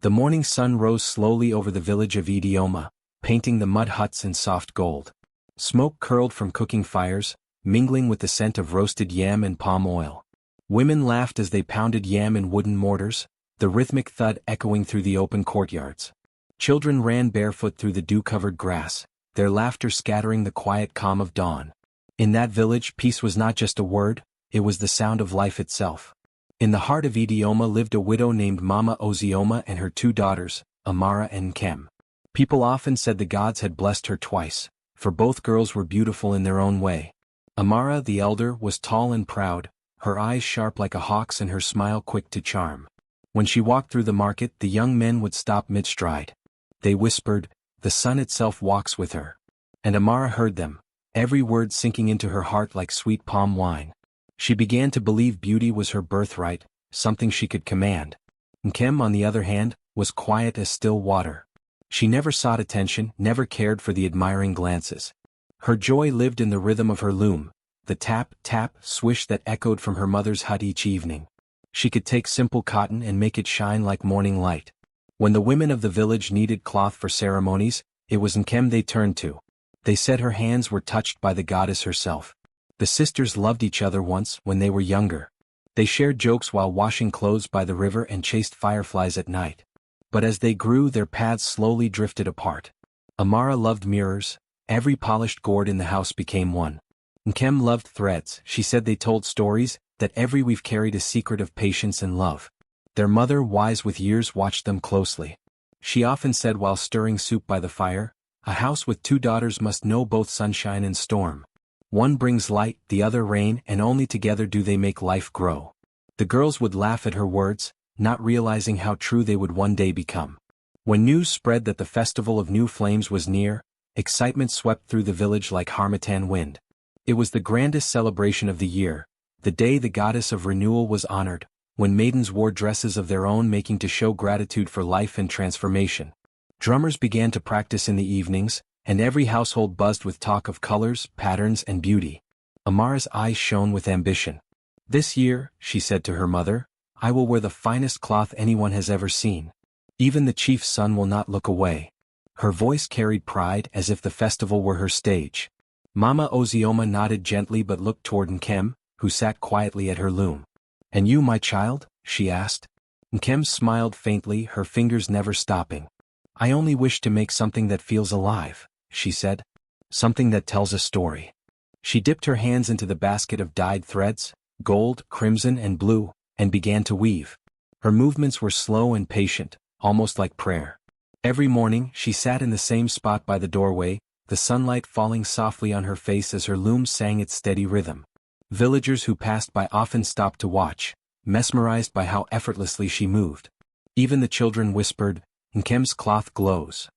The morning sun rose slowly over the village of Idioma, painting the mud huts in soft gold. Smoke curled from cooking fires, mingling with the scent of roasted yam and palm oil. Women laughed as they pounded yam in wooden mortars, the rhythmic thud echoing through the open courtyards. Children ran barefoot through the dew-covered grass, their laughter scattering the quiet calm of dawn. In that village, peace was not just a word, it was the sound of life itself. In the heart of Idioma lived a widow named Mama Ozioma and her two daughters, Amara and Nkem. People often said the gods had blessed her twice, for both girls were beautiful in their own way. Amara, the elder, was tall and proud, her eyes sharp like a hawk's and her smile quick to charm. When she walked through the market, the young men would stop mid-stride. They whispered, "The sun itself walks with her." And Amara heard them, every word sinking into her heart like sweet palm wine. She began to believe beauty was her birthright, something she could command. Nkem, on the other hand, was quiet as still water. She never sought attention, never cared for the admiring glances. Her joy lived in the rhythm of her loom, the tap, tap, swish that echoed from her mother's hut each evening. She could take simple cotton and make it shine like morning light. When the women of the village needed cloth for ceremonies, it was Nkem they turned to. They said her hands were touched by the goddess herself. The sisters loved each other once when they were younger. They shared jokes while washing clothes by the river and chased fireflies at night. But as they grew, their paths slowly drifted apart. Amara loved mirrors, every polished gourd in the house became one. Nkem loved threads, she said they told stories, that every weave carried a secret of patience and love. Their mother, wise with years, watched them closely. She often said while stirring soup by the fire, "A house with two daughters must know both sunshine and storm. One brings light, the other rain, and only together do they make life grow." The girls would laugh at her words, not realizing how true they would one day become. When news spread that the festival of new flames was near, excitement swept through the village like harmattan wind. It was the grandest celebration of the year, the day the goddess of renewal was honored, when maidens wore dresses of their own making to show gratitude for life and transformation. Drummers began to practice in the evenings, and every household buzzed with talk of colors, patterns, and beauty. Amara's eyes shone with ambition. "This year," she said to her mother, "I will wear the finest cloth anyone has ever seen. Even the chief's son will not look away." Her voice carried pride as if the festival were her stage. Mama Ozioma nodded gently but looked toward Nkem, who sat quietly at her loom. "And you, my child?" she asked. Nkem smiled faintly, her fingers never stopping. "I only wish to make something that feels alive," she said. "Something that tells a story." She dipped her hands into the basket of dyed threads, gold, crimson, and blue, and began to weave. Her movements were slow and patient, almost like prayer. Every morning, she sat in the same spot by the doorway, the sunlight falling softly on her face as her loom sang its steady rhythm. Villagers who passed by often stopped to watch, mesmerized by how effortlessly she moved. Even the children whispered, "Nkem's cloth glows."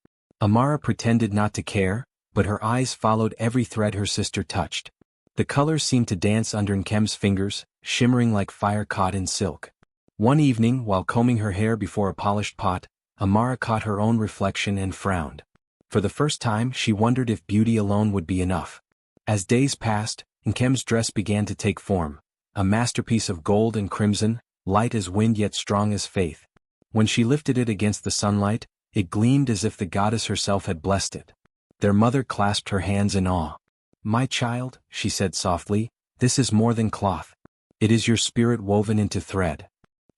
Amara pretended not to care, but her eyes followed every thread her sister touched. The colors seemed to dance under Nkem's fingers, shimmering like fire caught in silk. One evening, while combing her hair before a polished pot, Amara caught her own reflection and frowned. For the first time, she wondered if beauty alone would be enough. As days passed, Nkem's dress began to take form, a masterpiece of gold and crimson, light as wind yet strong as faith. When she lifted it against the sunlight, it gleamed as if the goddess herself had blessed it. Their mother clasped her hands in awe. "My child," she said softly, "this is more than cloth. It is your spirit woven into thread."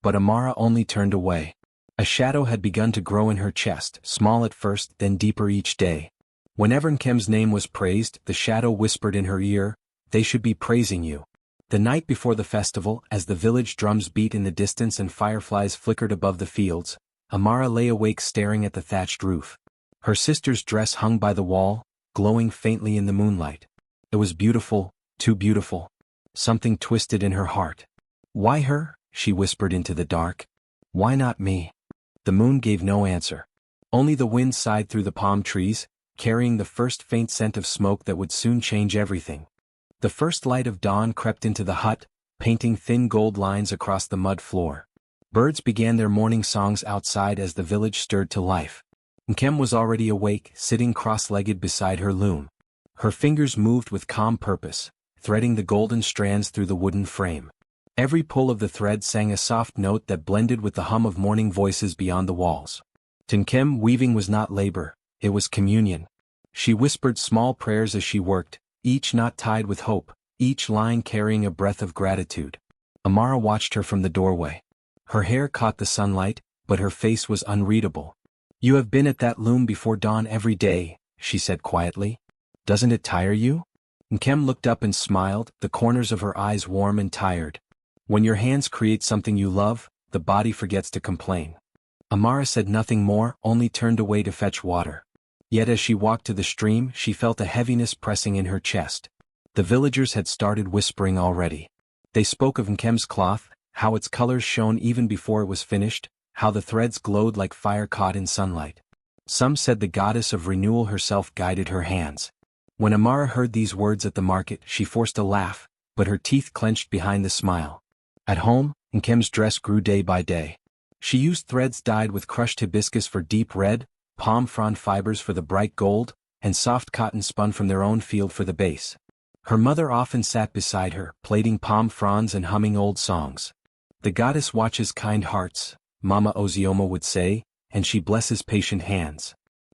But Amara only turned away. A shadow had begun to grow in her chest, small at first, then deeper each day. Whenever Nkem's name was praised, the shadow whispered in her ear, "They should be praising you." The night before the festival, as the village drums beat in the distance and fireflies flickered above the fields, Amara lay awake staring at the thatched roof. Her sister's dress hung by the wall, glowing faintly in the moonlight. It was beautiful, too beautiful. Something twisted in her heart. "Why her?" she whispered into the dark. "Why not me?" The moon gave no answer. Only the wind sighed through the palm trees, carrying the first faint scent of smoke that would soon change everything. The first light of dawn crept into the hut, painting thin gold lines across the mud floor. Birds began their morning songs outside as the village stirred to life. Nkem was already awake, sitting cross-legged beside her loom. Her fingers moved with calm purpose, threading the golden strands through the wooden frame. Every pull of the thread sang a soft note that blended with the hum of morning voices beyond the walls. Nkem weaving was not labor, it was communion. She whispered small prayers as she worked, each knot tied with hope, each line carrying a breath of gratitude. Amara watched her from the doorway. Her hair caught the sunlight, but her face was unreadable. "You have been at that loom before dawn every day," she said quietly. "Doesn't it tire you?" Nkem looked up and smiled, the corners of her eyes warm and tired. "When your hands create something you love, the body forgets to complain." Amara said nothing more, only turned away to fetch water. Yet as she walked to the stream, she felt a heaviness pressing in her chest. The villagers had started whispering already. They spoke of Nkem's cloth, how its colors shone even before it was finished, how the threads glowed like fire caught in sunlight. Some said the goddess of renewal herself guided her hands. When Amara heard these words at the market, she forced a laugh, but her teeth clenched behind the smile. At home, Nkem's dress grew day by day. She used threads dyed with crushed hibiscus for deep red, palm frond fibers for the bright gold, and soft cotton spun from their own field for the base. Her mother often sat beside her, plaiting palm fronds and humming old songs. "The goddess watches kind hearts," Mama Ozioma would say, "and she blesses patient hands."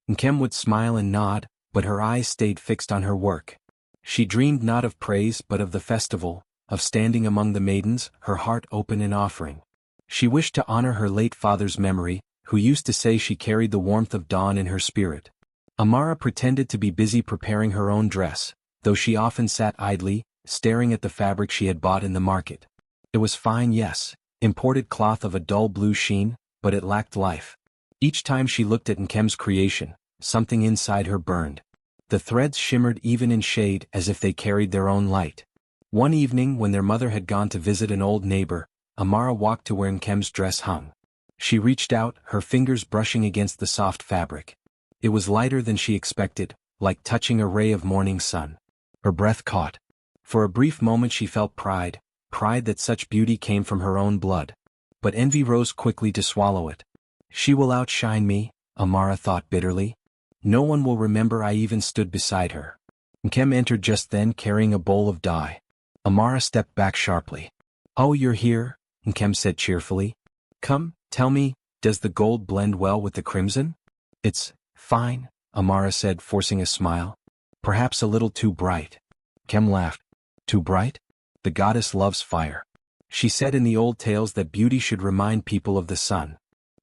Nkem would smile and nod, but her eyes stayed fixed on her work. She dreamed not of praise but of the festival, of standing among the maidens, her heart open in offering. She wished to honor her late father's memory, who used to say she carried the warmth of dawn in her spirit. Amara pretended to be busy preparing her own dress, though she often sat idly, staring at the fabric she had bought in the market. It was fine, yes, imported cloth of a dull blue sheen, but it lacked life. Each time she looked at Nkem's creation, something inside her burned. The threads shimmered even in shade as if they carried their own light. One evening when their mother had gone to visit an old neighbor, Amara walked to where Nkem's dress hung. She reached out, her fingers brushing against the soft fabric. It was lighter than she expected, like touching a ray of morning sun. Her breath caught. For a brief moment she felt pride that such beauty came from her own blood. But envy rose quickly to swallow it. "She will outshine me," Amara thought bitterly. "No one will remember I even stood beside her." Nkem entered just then carrying a bowl of dye. Amara stepped back sharply. "Oh, you're here," Nkem said cheerfully. "Come, tell me, does the gold blend well with the crimson?" "It's fine," Amara said, forcing a smile. "Perhaps a little too bright." Nkem laughed. "Too bright? The goddess loves fire. She said in the old tales that beauty should remind people of the sun."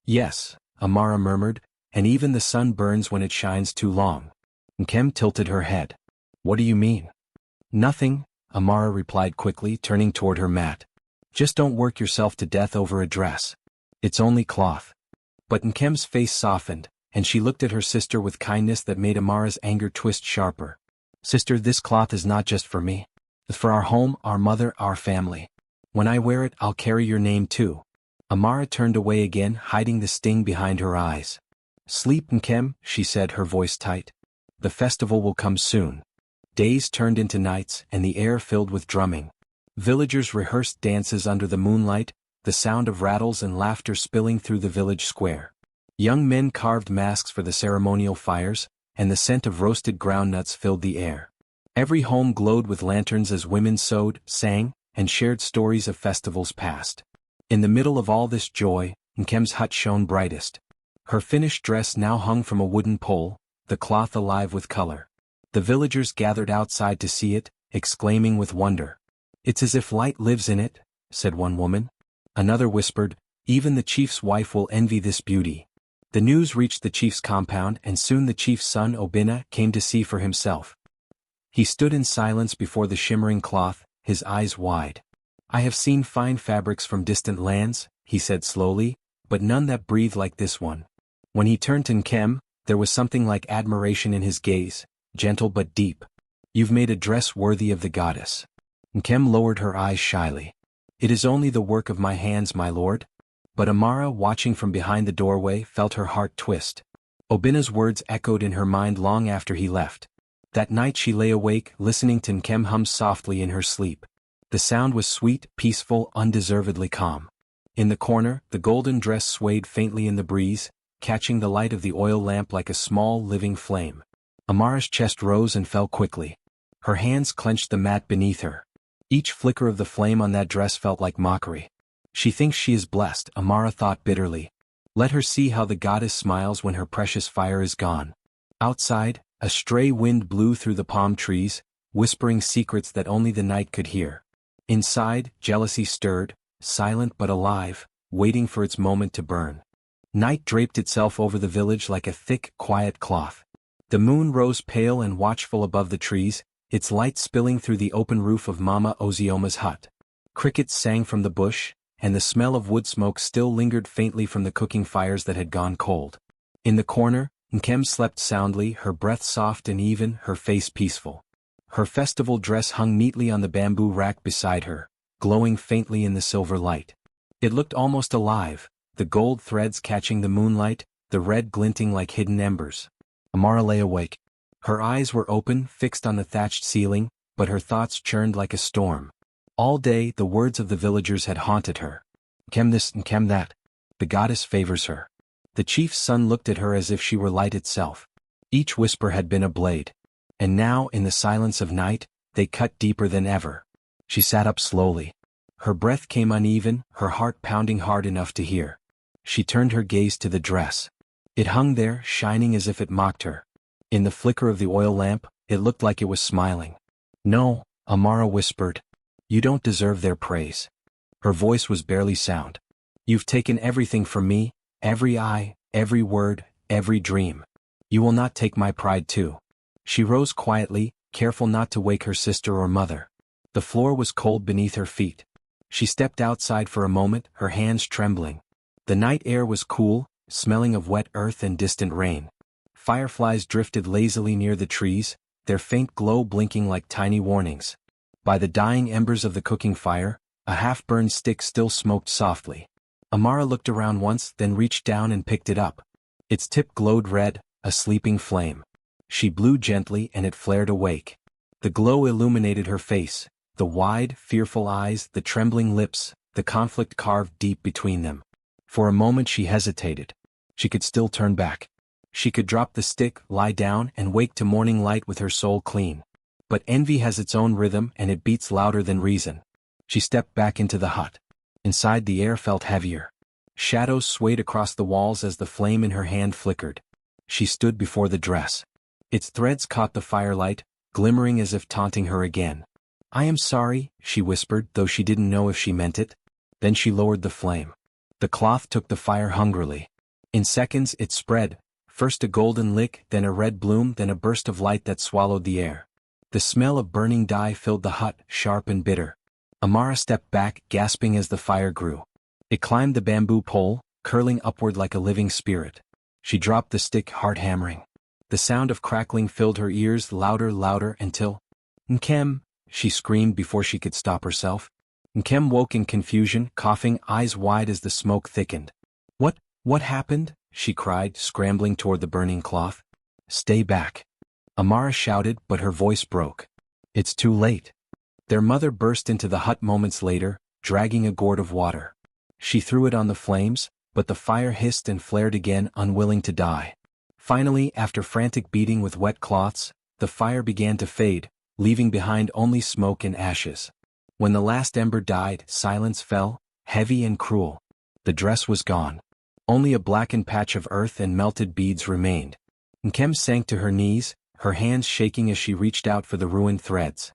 "Yes," Amara murmured, "and even the sun burns when it shines too long." Nkem tilted her head. "What do you mean?" "Nothing," Amara replied quickly, turning toward her mat. "Just don't work yourself to death over a dress. It's only cloth." But Nkem's face softened, and she looked at her sister with kindness that made Amara's anger twist sharper. "Sister, this cloth is not just for me. It's for our home, our mother, our family. When I wear it, I'll carry your name too." Amara turned away again, hiding the sting behind her eyes. "Sleep, Nkem," she said, her voice tight. "The festival will come soon." Days turned into nights, and the air filled with drumming. Villagers rehearsed dances under the moonlight, the sound of rattles and laughter spilling through the village square. Young men carved masks for the ceremonial fires, and the scent of roasted groundnuts filled the air. Every home glowed with lanterns as women sewed, sang, and shared stories of festivals past. In the middle of all this joy, Nkem's hut shone brightest. Her finished dress now hung from a wooden pole, the cloth alive with color. The villagers gathered outside to see it, exclaiming with wonder. "It's as if light lives in it," said one woman. Another whispered, "Even the chief's wife will envy this beauty." The news reached the chief's compound, and soon the chief's son Obinna came to see for himself. He stood in silence before the shimmering cloth, his eyes wide. "I have seen fine fabrics from distant lands," he said slowly, "but none that breathe like this one." When he turned to Nkem, there was something like admiration in his gaze, gentle but deep. "You've made a dress worthy of the goddess." Nkem lowered her eyes shyly. "It is only the work of my hands, my lord." But Amara, watching from behind the doorway, felt her heart twist. Obinna's words echoed in her mind long after he left. That night she lay awake, listening to Nkem hum softly in her sleep. The sound was sweet, peaceful, undeservedly calm. In the corner, the golden dress swayed faintly in the breeze, catching the light of the oil lamp like a small, living flame. Amara's chest rose and fell quickly. Her hands clenched the mat beneath her. Each flicker of the flame on that dress felt like mockery. She thinks she is blessed, Amara thought bitterly. Let her see how the goddess smiles when her precious fire is gone. Outside, a stray wind blew through the palm trees, whispering secrets that only the night could hear. Inside, jealousy stirred, silent but alive, waiting for its moment to burn. Night draped itself over the village like a thick, quiet cloth. The moon rose pale and watchful above the trees, its light spilling through the open roof of Mama Ozioma's hut. Crickets sang from the bush, and the smell of wood smoke still lingered faintly from the cooking fires that had gone cold. In the corner, Nkem slept soundly, her breath soft and even, her face peaceful. Her festival dress hung neatly on the bamboo rack beside her, glowing faintly in the silver light. It looked almost alive, the gold threads catching the moonlight, the red glinting like hidden embers. Amara lay awake. Her eyes were open, fixed on the thatched ceiling, but her thoughts churned like a storm. All day, the words of the villagers had haunted her. Nkem this, Nkem that. The goddess favors her. The chief's son looked at her as if she were light itself. Each whisper had been a blade. And now, in the silence of night, they cut deeper than ever. She sat up slowly. Her breath came uneven, her heart pounding hard enough to hear. She turned her gaze to the dress. It hung there, shining as if it mocked her. In the flicker of the oil lamp, it looked like it was smiling. No, Amara whispered. You don't deserve their praise. Her voice was barely sound. You've taken everything from me, every eye, every word, every dream. You will not take my pride too. She rose quietly, careful not to wake her sister or mother. The floor was cold beneath her feet. She stepped outside for a moment, her hands trembling. The night air was cool, smelling of wet earth and distant rain. Fireflies drifted lazily near the trees, their faint glow blinking like tiny warnings. By the dying embers of the cooking fire, a half-burned stick still smoked softly. Amara looked around once, then reached down and picked it up. Its tip glowed red, a sleeping flame. She blew gently and it flared awake. The glow illuminated her face, the wide, fearful eyes, the trembling lips, the conflict carved deep between them. For a moment she hesitated. She could still turn back. She could drop the stick, lie down, and wake to morning light with her soul clean. But envy has its own rhythm and it beats louder than reason. She stepped back into the hut. Inside the air felt heavier. Shadows swayed across the walls as the flame in her hand flickered. She stood before the dress. Its threads caught the firelight, glimmering as if taunting her again. I am sorry, she whispered, though she didn't know if she meant it. Then she lowered the flame. The cloth took the fire hungrily. In seconds it spread, first a golden lick, then a red bloom, then a burst of light that swallowed the air. The smell of burning dye filled the hut, sharp and bitter. Amara stepped back, gasping as the fire grew. It climbed the bamboo pole, curling upward like a living spirit. She dropped the stick, heart hammering. The sound of crackling filled her ears, louder, until... Nkem, she screamed before she could stop herself. Nkem woke in confusion, coughing, eyes wide as the smoke thickened. What happened? She cried, scrambling toward the burning cloth. Stay back. Amara shouted, but her voice broke. It's too late. Their mother burst into the hut moments later, dragging a gourd of water. She threw it on the flames, but the fire hissed and flared again, unwilling to die. Finally, after frantic beating with wet cloths, the fire began to fade, leaving behind only smoke and ashes. When the last ember died, silence fell, heavy and cruel. The dress was gone. Only a blackened patch of earth and melted beads remained. Nkem sank to her knees, her hands shaking as she reached out for the ruined threads.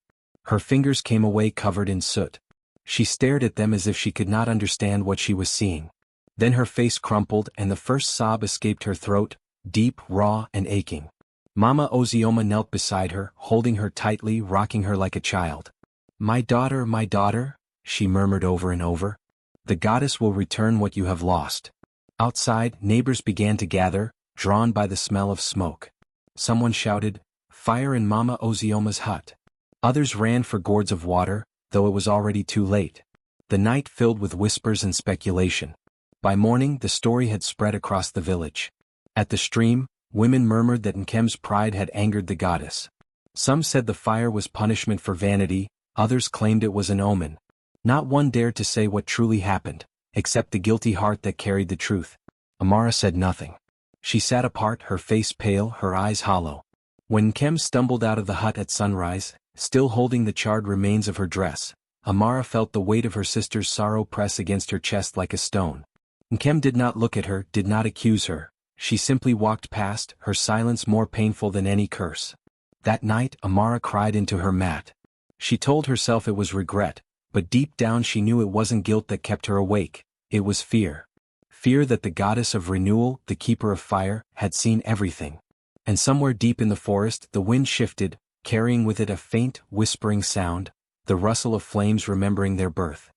Her fingers came away covered in soot. She stared at them as if she could not understand what she was seeing. Then her face crumpled and the first sob escaped her throat, deep, raw, and aching. Mama Ozioma knelt beside her, holding her tightly, rocking her like a child. My daughter, she murmured over and over. The goddess will return what you have lost. Outside, neighbors began to gather, drawn by the smell of smoke. Someone shouted, Fire in Mama Ozioma's hut. Others ran for gourds of water, though it was already too late. The night filled with whispers and speculation. By morning, the story had spread across the village. At the stream, women murmured that Nkem's pride had angered the goddess. Some said the fire was punishment for vanity, others claimed it was an omen. Not one dared to say what truly happened, except the guilty heart that carried the truth. Amara said nothing. She sat apart, her face pale, her eyes hollow. When Nkem stumbled out of the hut at sunrise, still holding the charred remains of her dress, Amara felt the weight of her sister's sorrow press against her chest like a stone. Nkem did not look at her, did not accuse her. She simply walked past, her silence more painful than any curse. That night, Amara cried into her mat. She told herself it was regret, but deep down she knew it wasn't guilt that kept her awake, it was fear. Fear that the goddess of renewal, the keeper of fire, had seen everything. And somewhere deep in the forest, the wind shifted, carrying with it a faint, whispering sound, the rustle of flames remembering their birth.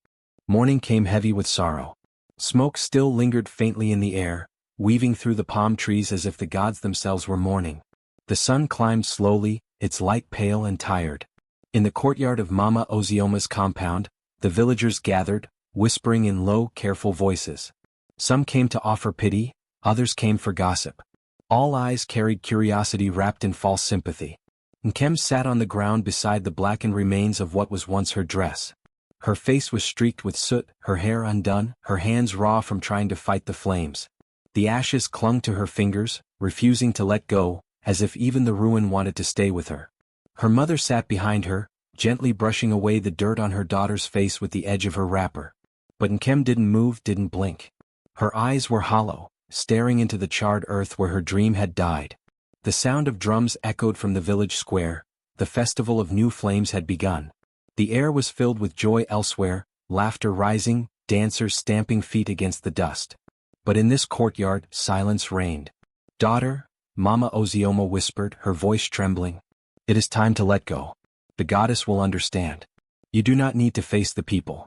Morning came heavy with sorrow. Smoke still lingered faintly in the air, weaving through the palm trees as if the gods themselves were mourning. The sun climbed slowly, its light pale and tired. In the courtyard of Mama Ozioma's compound, the villagers gathered, whispering in low, careful voices. Some came to offer pity, others came for gossip. All eyes carried curiosity wrapped in false sympathy. Nkem sat on the ground beside the blackened remains of what was once her dress. Her face was streaked with soot, her hair undone, her hands raw from trying to fight the flames. The ashes clung to her fingers, refusing to let go, as if even the ruin wanted to stay with her. Her mother sat behind her, gently brushing away the dirt on her daughter's face with the edge of her wrapper. But Nkem didn't move, didn't blink. Her eyes were hollow, staring into the charred earth where her dream had died. The sound of drums echoed from the village square, the festival of new flames had begun. The air was filled with joy elsewhere, laughter rising, dancers stamping feet against the dust. But in this courtyard, silence reigned. "Daughter," Mama Ozioma whispered, her voice trembling, "it is time to let go. The goddess will understand. You do not need to face the people."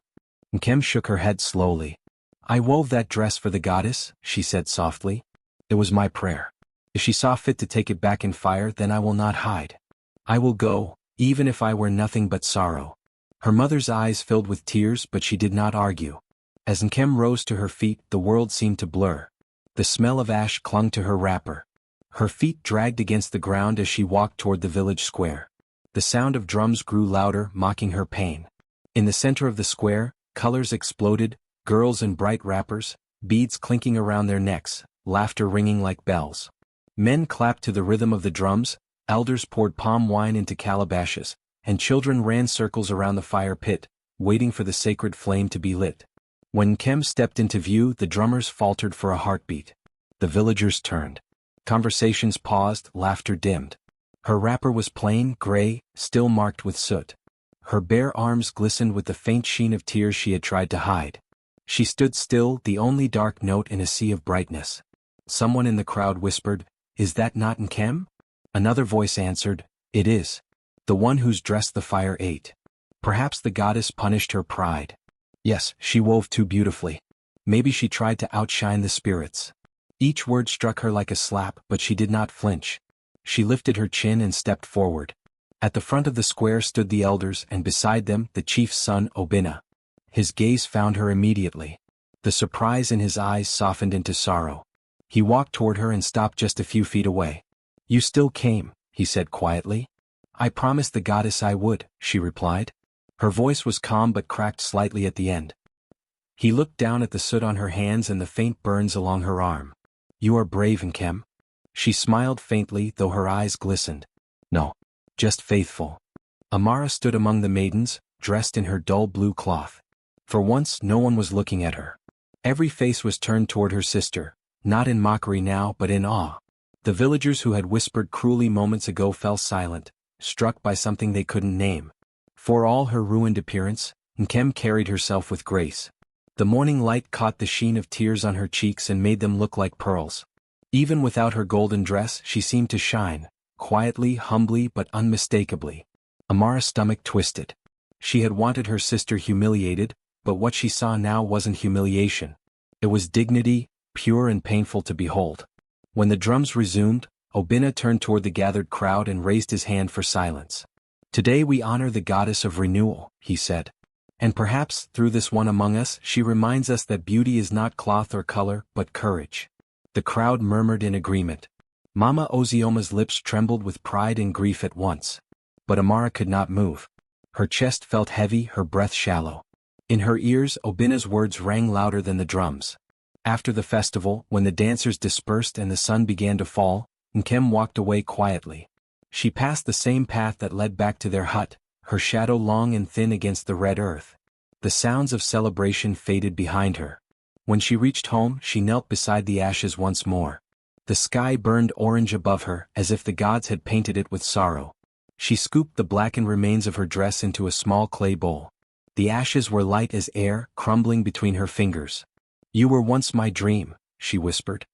Nkem shook her head slowly. "I wove that dress for the goddess," she said softly. "It was my prayer. If she saw fit to take it back in fire, then I will not hide. I will go, even if I were nothing but sorrow." Her mother's eyes filled with tears, but she did not argue. As Nkem rose to her feet, the world seemed to blur. The smell of ash clung to her wrapper. Her feet dragged against the ground as she walked toward the village square. The sound of drums grew louder, mocking her pain. In the center of the square, colors exploded, girls in bright wrappers, beads clinking around their necks, laughter ringing like bells. Men clapped to the rhythm of the drums, elders poured palm wine into calabashes, and children ran circles around the fire pit, waiting for the sacred flame to be lit. When Nkem stepped into view, the drummers faltered for a heartbeat. The villagers turned. Conversations paused, laughter dimmed. Her wrapper was plain, gray, still marked with soot. Her bare arms glistened with the faint sheen of tears she had tried to hide. She stood still, the only dark note in a sea of brightness. Someone in the crowd whispered, "Is that not Nkem?" Another voice answered, "It is. The one whose dress the fire ate." Perhaps the goddess punished her pride. Yes, she wove too beautifully. Maybe she tried to outshine the spirits. Each word struck her like a slap, but she did not flinch. She lifted her chin and stepped forward. At the front of the square stood the elders, and beside them, the chief's son, Obina. His gaze found her immediately. The surprise in his eyes softened into sorrow. He walked toward her and stopped just a few feet away. "You still came," he said quietly. "I promised the goddess I would," she replied. Her voice was calm but cracked slightly at the end. He looked down at the soot on her hands and the faint burns along her arm. "You are brave, Nkem." She smiled faintly, though her eyes glistened. "No, just faithful." Amara stood among the maidens, dressed in her dull blue cloth. For once, no one was looking at her. Every face was turned toward her sister, not in mockery now but in awe. The villagers who had whispered cruelly moments ago fell silent, struck by something they couldn't name. For all her ruined appearance, Nkem carried herself with grace. The morning light caught the sheen of tears on her cheeks and made them look like pearls. Even without her golden dress, she seemed to shine, quietly, humbly but unmistakably. Amara's stomach twisted. She had wanted her sister humiliated, but what she saw now wasn't humiliation. It was dignity, pure and painful to behold. When the drums resumed, Obina turned toward the gathered crowd and raised his hand for silence. "Today we honor the goddess of renewal," he said. "And perhaps, through this one among us, she reminds us that beauty is not cloth or color, but courage." The crowd murmured in agreement. Mama Ozioma's lips trembled with pride and grief at once. But Amara could not move. Her chest felt heavy, her breath shallow. In her ears, Obina's words rang louder than the drums. After the festival, when the dancers dispersed and the sun began to fall, Nkem walked away quietly. She passed the same path that led back to their hut, her shadow long and thin against the red earth. The sounds of celebration faded behind her. When she reached home, she knelt beside the ashes once more. The sky burned orange above her, as if the gods had painted it with sorrow. She scooped the blackened remains of her dress into a small clay bowl. The ashes were light as air, crumbling between her fingers. "You were once my dream," she whispered.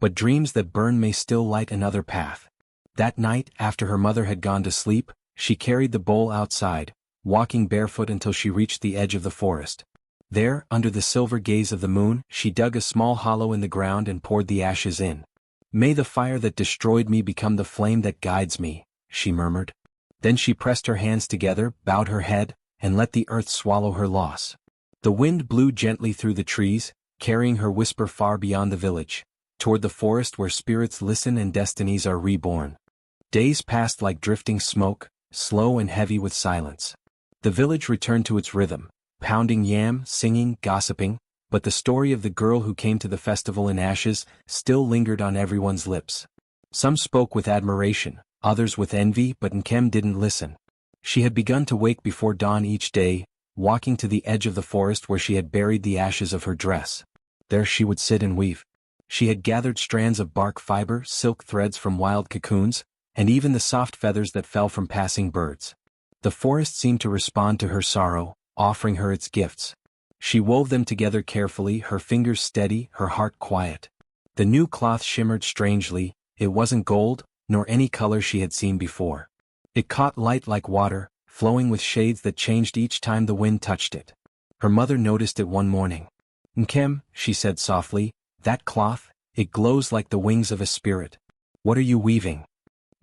"But dreams that burn may still light another path." That night, after her mother had gone to sleep, she carried the bowl outside, walking barefoot until she reached the edge of the forest. There, under the silver gaze of the moon, she dug a small hollow in the ground and poured the ashes in. "May the fire that destroyed me become the flame that guides me," she murmured. Then she pressed her hands together, bowed her head, and let the earth swallow her loss. The wind blew gently through the trees, carrying her whisper far beyond the village, toward the forest where spirits listen and destinies are reborn. Days passed like drifting smoke, slow and heavy with silence. The village returned to its rhythm, pounding yam, singing, gossiping, but the story of the girl who came to the festival in ashes still lingered on everyone's lips. Some spoke with admiration, others with envy, but Nkem didn't listen. She had begun to wake before dawn each day, walking to the edge of the forest where she had buried the ashes of her dress. There she would sit and weave. She had gathered strands of bark fiber, silk threads from wild cocoons, and even the soft feathers that fell from passing birds. The forest seemed to respond to her sorrow, offering her its gifts. She wove them together carefully, her fingers steady, her heart quiet. The new cloth shimmered strangely. It wasn't gold, nor any color she had seen before. It caught light like water, flowing with shades that changed each time the wind touched it. Her mother noticed it one morning. "Nkem," she said softly, "that cloth, it glows like the wings of a spirit. What are you weaving?"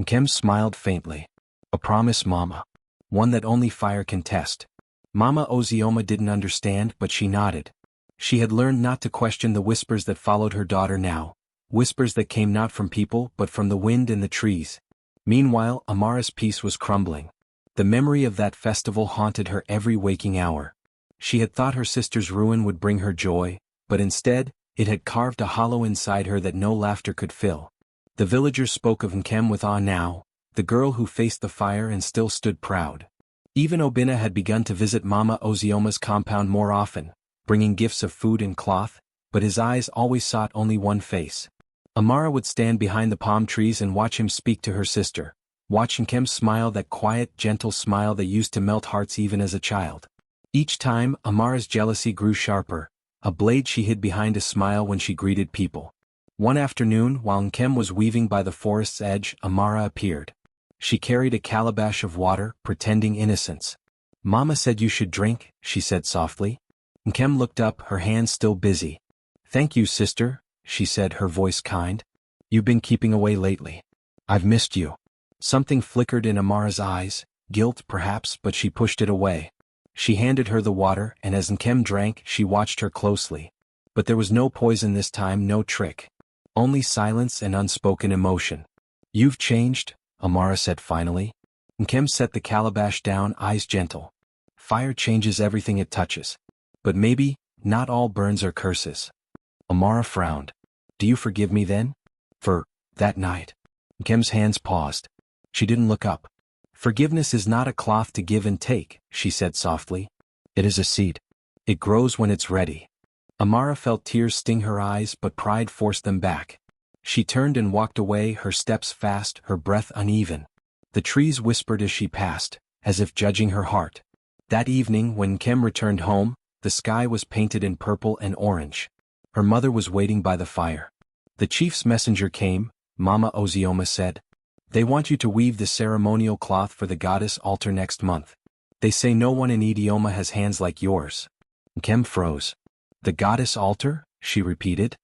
Nkem smiled faintly. "A promise, Mama. One that only fire can test." Mama Ozioma didn't understand, but she nodded. She had learned not to question the whispers that followed her daughter now, whispers that came not from people but from the wind and the trees. Meanwhile, Amara's peace was crumbling. The memory of that festival haunted her every waking hour. She had thought her sister's ruin would bring her joy, but instead, it had carved a hollow inside her that no laughter could fill. The villagers spoke of Nkem with awe now, the girl who faced the fire and still stood proud. Even Obinna had begun to visit Mama Ozioma's compound more often, bringing gifts of food and cloth, but his eyes always sought only one face. Amara would stand behind the palm trees and watch him speak to her sister, watch Nkem smile, that quiet, gentle smile that used to melt hearts even as a child. Each time, Amara's jealousy grew sharper, a blade she hid behind a smile when she greeted people. One afternoon, while Nkem was weaving by the forest's edge, Amara appeared. She carried a calabash of water, pretending innocence. "Mama said you should drink," she said softly. Nkem looked up, her hands still busy. "Thank you, sister," she said, her voice kind. "You've been keeping away lately. I've missed you." Something flickered in Amara's eyes, guilt perhaps, but she pushed it away. She handed her the water, and as Nkem drank, she watched her closely. But there was no poison this time, no trick. Only silence and unspoken emotion. "You've changed," Amara said finally. Nkem set the calabash down, eyes gentle. "Fire changes everything it touches. But maybe, not all burns are curses." Amara frowned. "Do you forgive me then? For that night?" Nkem's hands paused. She didn't look up. "Forgiveness is not a cloth to give and take," she said softly. "It is a seed. It grows when it's ready." Amara felt tears sting her eyes, but pride forced them back. She turned and walked away, her steps fast, her breath uneven. The trees whispered as she passed, as if judging her heart. That evening, when Nkem returned home, the sky was painted in purple and orange. Her mother was waiting by the fire. "The chief's messenger came," Mama Ozioma said. "They want you to weave the ceremonial cloth for the goddess altar next month. They say no one in Idioma has hands like yours." Nkem froze. "The goddess altar?" she repeated.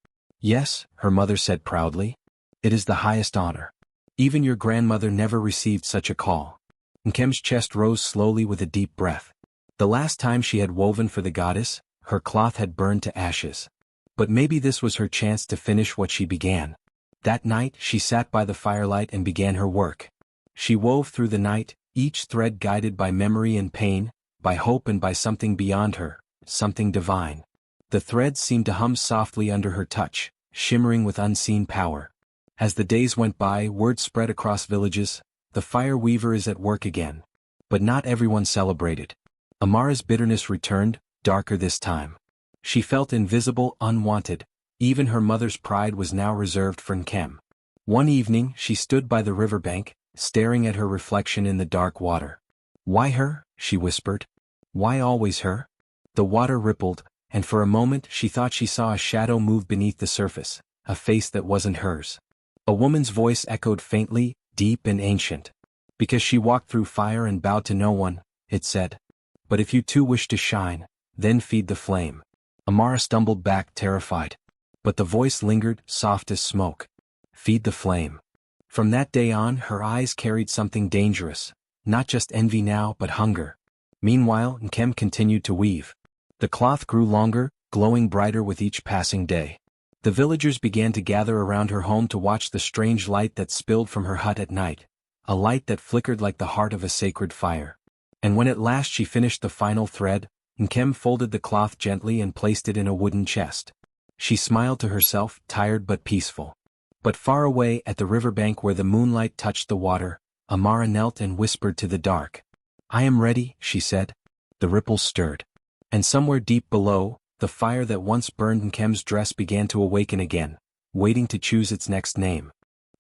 "Yes," her mother said proudly. "It is the highest honor. Even your grandmother never received such a call." Nkem's chest rose slowly with a deep breath. The last time she had woven for the goddess, her cloth had burned to ashes. But maybe this was her chance to finish what she began. That night, she sat by the firelight and began her work. She wove through the night, each thread guided by memory and pain, by hope and by something beyond her, something divine. The threads seemed to hum softly under her touch, shimmering with unseen power. As the days went by, word spread across villages, "The fire weaver is at work again." But not everyone celebrated. Amara's bitterness returned, darker this time. She felt invisible, unwanted. Even her mother's pride was now reserved for Nkem. One evening she stood by the riverbank, staring at her reflection in the dark water. "Why her?" she whispered. "Why always her?" The water rippled, and for a moment she thought she saw a shadow move beneath the surface, a face that wasn't hers. A woman's voice echoed faintly, deep and ancient. "Because she walked through fire and bowed to no one," it said. "But if you too wish to shine, then feed the flame." Amara stumbled back, terrified. But the voice lingered, soft as smoke. "Feed the flame." From that day on, her eyes carried something dangerous, not just envy now but hunger. Meanwhile, Nkem continued to weave. The cloth grew longer, glowing brighter with each passing day. The villagers began to gather around her home to watch the strange light that spilled from her hut at night, a light that flickered like the heart of a sacred fire. And when at last she finished the final thread, Nkem folded the cloth gently and placed it in a wooden chest. She smiled to herself, tired but peaceful. But far away at the riverbank where the moonlight touched the water, Amara knelt and whispered to the dark. "I am ready," she said. The ripples stirred. And somewhere deep below, the fire that once burned Nkem's dress began to awaken again, waiting to choose its next name.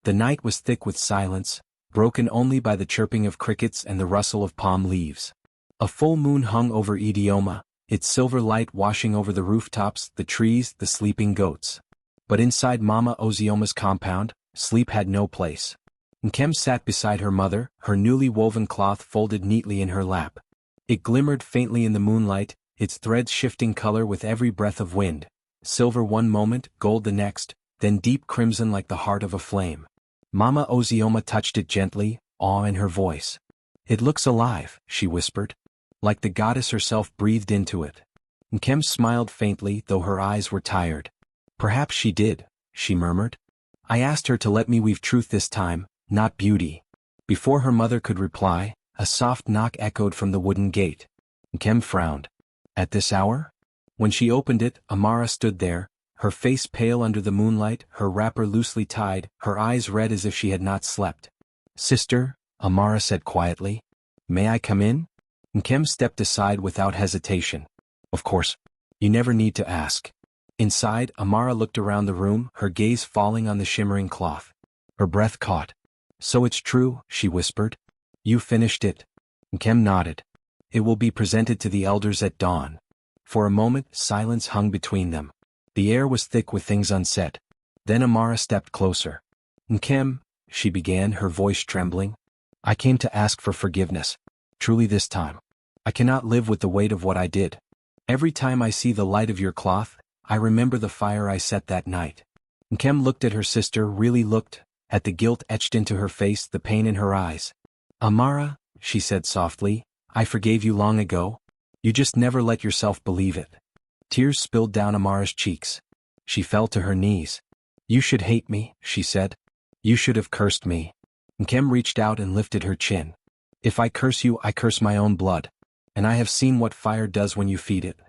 The night was thick with silence, broken only by the chirping of crickets and the rustle of palm leaves. A full moon hung over Idioma, its silver light washing over the rooftops, the trees, the sleeping goats. But inside Mama Ozioma's compound, sleep had no place. Nkem sat beside her mother, her newly woven cloth folded neatly in her lap. It glimmered faintly in the moonlight, its threads shifting color with every breath of wind, silver one moment, gold the next, then deep crimson like the heart of a flame. Mama Ozioma touched it gently, awe in her voice. "It looks alive," she whispered. Like the goddess herself breathed into it. Nkem smiled faintly, though her eyes were tired. "Perhaps she did," she murmured. "I asked her to let me weave truth this time, not beauty." Before her mother could reply, a soft knock echoed from the wooden gate. Nkem frowned. At this hour? When she opened it, Amara stood there, her face pale under the moonlight, her wrapper loosely tied, her eyes red as if she had not slept. "Sister," Amara said quietly. "May I come in?" Nkem stepped aside without hesitation. "Of course. You never need to ask." Inside, Amara looked around the room, her gaze falling on the shimmering cloth. Her breath caught. "So it's true," she whispered. "You finished it." Nkem nodded. "It will be presented to the elders at dawn." For a moment, silence hung between them. The air was thick with things unsaid. Then Amara stepped closer. "Nkem," she began, her voice trembling. "I came to ask for forgiveness. Truly this time. I cannot live with the weight of what I did. Every time I see the light of your cloth, I remember the fire I set that night." Nkem looked at her sister, really looked, at the guilt etched into her face, the pain in her eyes. "Amara," she said softly, "I forgave you long ago. You just never let yourself believe it." Tears spilled down Amara's cheeks. She fell to her knees. "You should hate me," she said. "You should have cursed me." Nkem reached out and lifted her chin. "If I curse you, I curse my own blood. And I have seen what fire does when you feed it."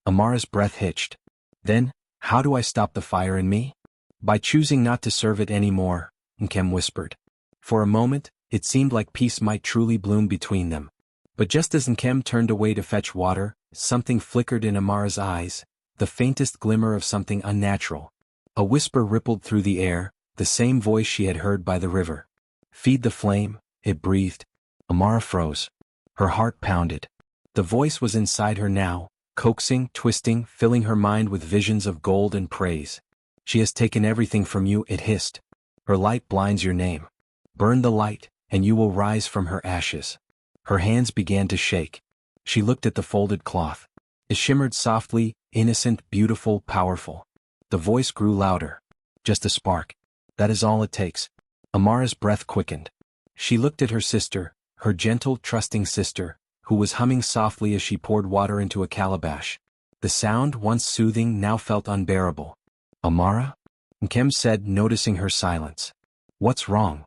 Amara's breath hitched. "Then, how do I stop the fire in me?" "By choosing not to serve it anymore," Nkem whispered. For a moment, it seemed like peace might truly bloom between them. But just as Nkem turned away to fetch water, something flickered in Amara's eyes, the faintest glimmer of something unnatural. A whisper rippled through the air, the same voice she had heard by the river. "Feed the flame," it breathed. Amara froze. Her heart pounded. The voice was inside her now, coaxing, twisting, filling her mind with visions of gold and praise. "She has taken everything from you," it hissed. "Her light blinds your name. Burn the light, and you will rise from her ashes." Her hands began to shake. She looked at the folded cloth. It shimmered softly, innocent, beautiful, powerful. The voice grew louder. "Just a spark. That is all it takes." Amara's breath quickened. She looked at her sister, her gentle, trusting sister, who was humming softly as she poured water into a calabash. The sound, once soothing, now felt unbearable. "Amara?" Nkem said, noticing her silence. "What's wrong?"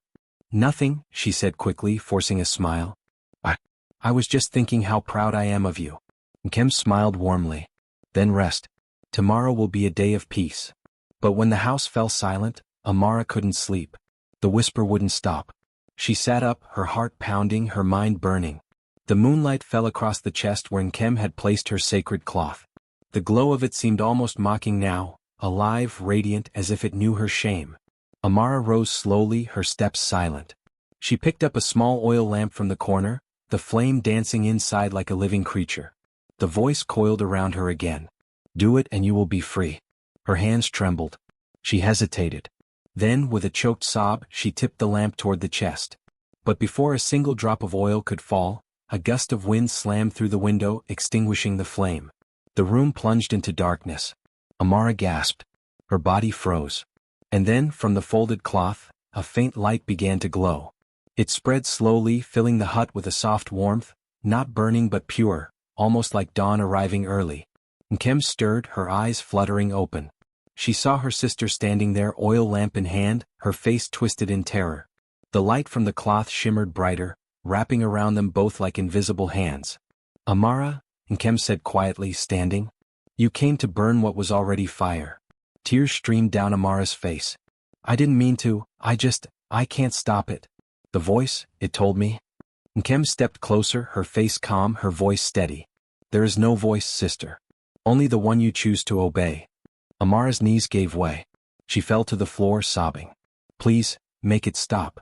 "Nothing," she said quickly, forcing a smile. I was just thinking how proud I am of you." Nkem smiled warmly. "Then rest. Tomorrow will be a day of peace." But when the house fell silent, Amara couldn't sleep. The whisper wouldn't stop. She sat up, her heart pounding, her mind burning. The moonlight fell across the chest where Nkem had placed her sacred cloth. The glow of it seemed almost mocking now, alive, radiant, as if it knew her shame. Amara rose slowly, her steps silent. She picked up a small oil lamp from the corner, the flame dancing inside like a living creature. The voice coiled around her again. "Do it and you will be free." Her hands trembled. She hesitated. Then, with a choked sob, she tipped the lamp toward the chest. But before a single drop of oil could fall, a gust of wind slammed through the window, extinguishing the flame. The room plunged into darkness. Amara gasped. Her body froze. And then, from the folded cloth, a faint light began to glow. It spread slowly, filling the hut with a soft warmth, not burning but pure, almost like dawn arriving early. Nkem stirred, her eyes fluttering open. She saw her sister standing there, oil lamp in hand, her face twisted in terror. The light from the cloth shimmered brighter, wrapping around them both like invisible hands. "Amara," Nkem said quietly, standing. "You came to burn what was already fire." Tears streamed down Amara's face. "I didn't mean to, I can't stop it." "The voice, it told me." Nkem stepped closer, her face calm, her voice steady. "There is no voice, sister. Only the one you choose to obey." Amara's knees gave way. She fell to the floor, sobbing. "Please, make it stop."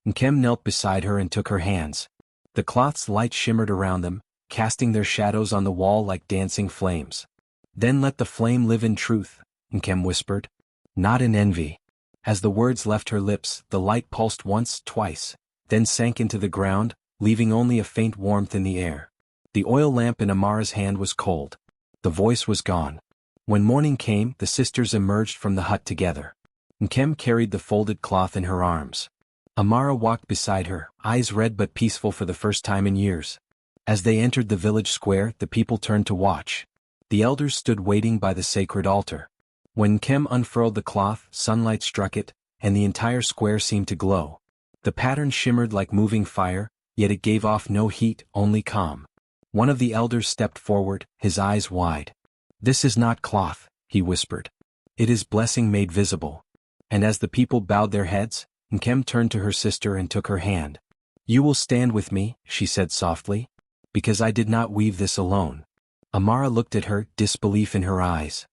Nkem knelt beside her and took her hands. The cloth's light shimmered around them, casting their shadows on the wall like dancing flames. "Then let the flame live in truth," Nkem whispered. "Not in envy." As the words left her lips, the light pulsed once, twice, then sank into the ground, leaving only a faint warmth in the air. The oil lamp in Amara's hand was cold. The voice was gone. When morning came, the sisters emerged from the hut together. Nkem carried the folded cloth in her arms. Amara walked beside her, eyes red but peaceful for the first time in years. As they entered the village square, the people turned to watch. The elders stood waiting by the sacred altar. When Nkem unfurled the cloth, sunlight struck it, and the entire square seemed to glow. The pattern shimmered like moving fire, yet it gave off no heat, only calm. One of the elders stepped forward, his eyes wide. "This is not cloth," he whispered. "It is blessing made visible." And as the people bowed their heads, Nkem turned to her sister and took her hand. "You will stand with me," she said softly, "because I did not weave this alone." Amara looked at her, disbelief in her eyes.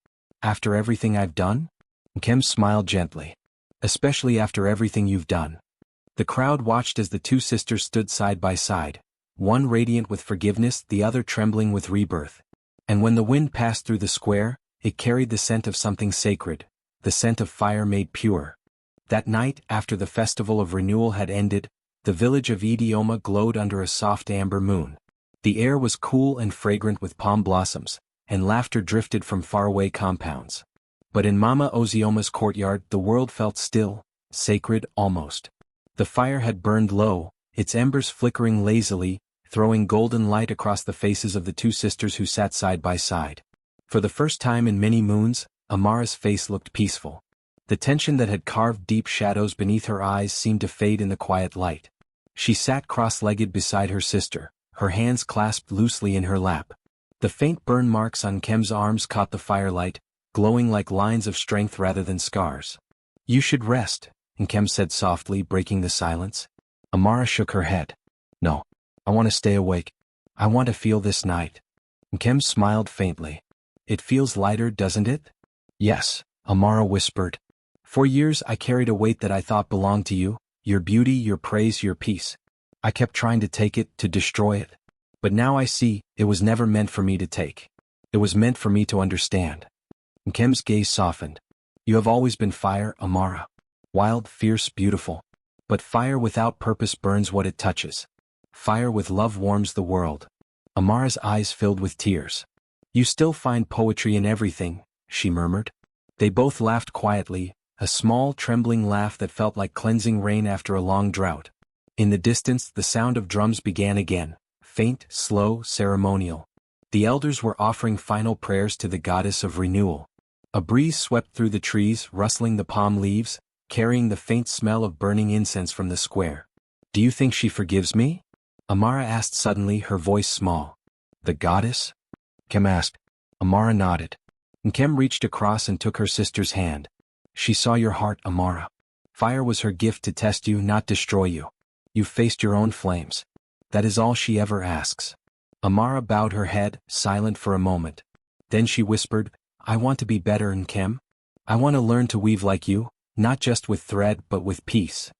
"After everything I've done?" Nkem smiled gently. "Especially after everything you've done." The crowd watched as the two sisters stood side by side, one radiant with forgiveness, the other trembling with rebirth. And when the wind passed through the square, it carried the scent of something sacred, the scent of fire made pure. That night, after the festival of renewal had ended, the village of Idioma glowed under a soft amber moon. The air was cool and fragrant with palm blossoms, and laughter drifted from faraway compounds. But in Mama Ozioma's courtyard the world felt still, sacred almost. The fire had burned low, its embers flickering lazily, throwing golden light across the faces of the two sisters who sat side by side. For the first time in many moons, Amara's face looked peaceful. The tension that had carved deep shadows beneath her eyes seemed to fade in the quiet light. She sat cross-legged beside her sister, her hands clasped loosely in her lap. The faint burn marks on Nkem's arms caught the firelight, glowing like lines of strength rather than scars. "You should rest," Nkem said softly, breaking the silence. Amara shook her head. "No. I want to stay awake. I want to feel this night." Nkem smiled faintly. "It feels lighter, doesn't it?" "Yes," Amara whispered. "For years I carried a weight that I thought belonged to you, your beauty, your praise, your peace. I kept trying to take it, to destroy it. But now I see, it was never meant for me to take. It was meant for me to understand." Nkem's gaze softened. "You have always been fire, Amara. Wild, fierce, beautiful. But fire without purpose burns what it touches. Fire with love warms the world." Amara's eyes filled with tears. "You still find poetry in everything," she murmured. They both laughed quietly, a small, trembling laugh that felt like cleansing rain after a long drought. In the distance, the sound of drums began again, faint, slow, ceremonial. The elders were offering final prayers to the goddess of renewal. A breeze swept through the trees, rustling the palm leaves, carrying the faint smell of burning incense from the square. "Do you think she forgives me?" Amara asked suddenly, her voice small. "The goddess?" Nkem asked. Amara nodded. Nkem reached across and took her sister's hand. "She saw your heart, Amara. Fire was her gift to test you, not destroy you. You faced your own flames. That is all she ever asks. Amara bowed her head, silent for a moment. Then she whispered, I want to be better, Nkem. I want to learn to weave like you, not just with thread but with peace.